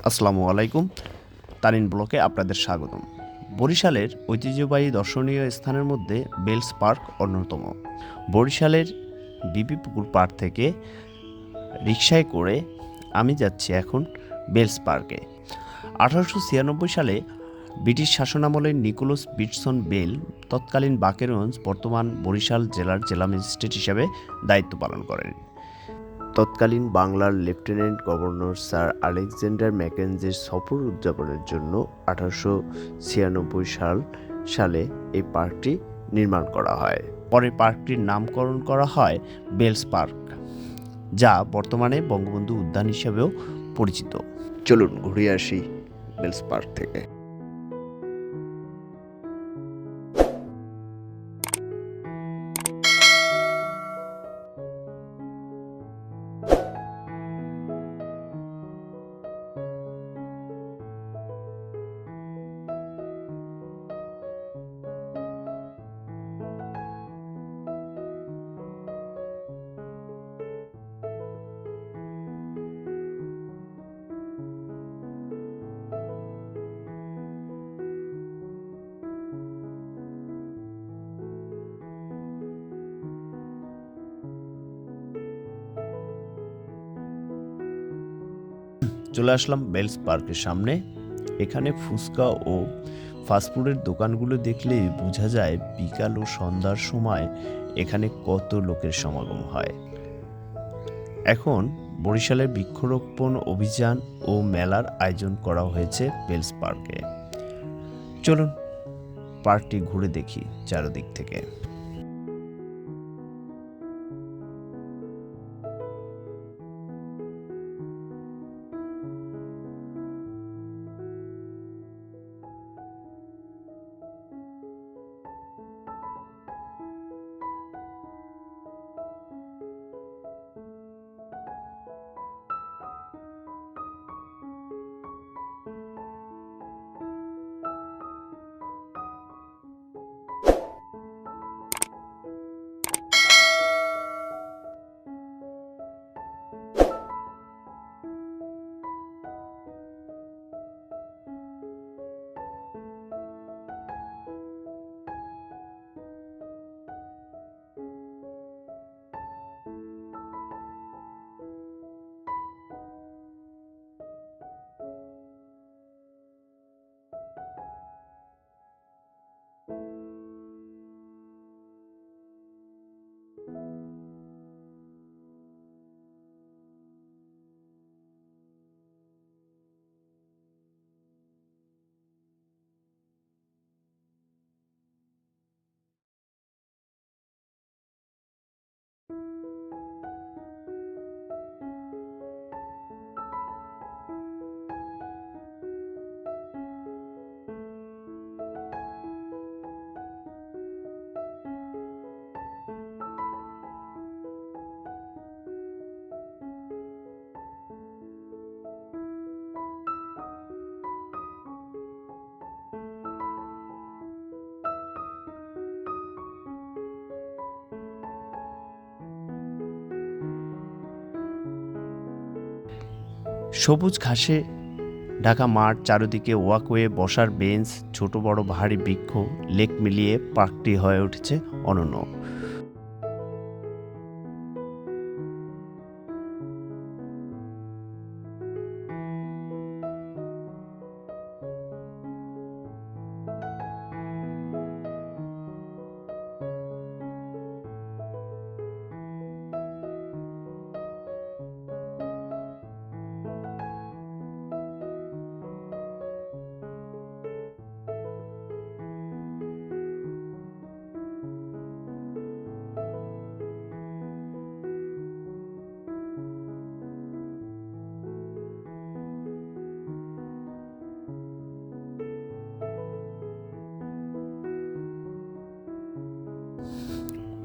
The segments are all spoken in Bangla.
আসসালামু আলাইকুম। তারিন ব্লকে আপনাদের স্বাগতম। বরিশালের ঐতিহ্যবাহী দর্শনীয় স্থানের মধ্যে বেলস পার্ক অন্যতম। বরিশালের বিবি পুকুর পাড় থেকে রিকশায় করে আমি যাচ্ছি এখন বেলস পার্কে। 1896 সালে ব্রিটিশ শাসনামলে নিকোলাস বিটসন বেল তৎকালীন বাকেরগঞ্জ বর্তমান বরিশাল জেলার জেলা ম্যাজিস্ট্রেট হিসেবে দায়িত্ব পালন করেন। তৎকালীন বাংলার লেফটেন্যান্ট গভর্নর স্যার আলেকজান্ডার ম্যাকেঞ্জির সফর উদযাপনের জন্য 1896 সালে এই পার্কটি নির্মাণ করা হয়। পরে পার্কটির নামকরণ করা হয় বেলস পার্ক, যা বর্তমানে বঙ্গবন্ধু উদ্যান হিসেবেও পরিচিত। চলুন ঘুরে আসি বেলস পার্ক থেকে। চলে আসলাম বেলস পার্কের সামনে। এখানে ফুচকা ও ফাস্টফুডের দোকানগুলো দেখলে বোঝা যায় বিকাল ও সন্ধ্যার সময় এখানে কত লোকের সমাগম হয়। এখন বরিশালের বৃক্ষরোপণ অভিযান ও মেলার আয়োজন করা হয়েছে বেলস পার্কে। চলুন পার্কটি ঘুরে দেখি চারদিক থেকে। সবুজ ঘাসে ঢাকা মাঠ, চারিদিকে ওয়াকওয়ে, বসার বেঞ্চ, ছোট বড় ভারী বৃক্ষ, লেক মিলিয়ে পার্কটি হয়ে উঠেছে অনন্য।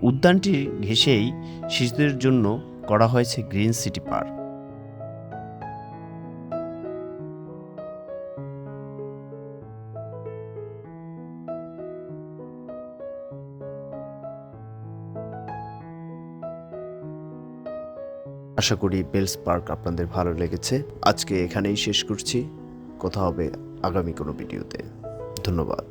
উদ্যানটি ঘেঁষেই শিশুদের জন্য করা হয়েছে গ্রিন সিটি পার্ক। আশা করি বেলস পার্ক আপনাদের ভালো লেগেছে। আজকে এখানেই শেষ করছি। কথা হবে আগামী কোনো ভিডিওতে। ধন্যবাদ।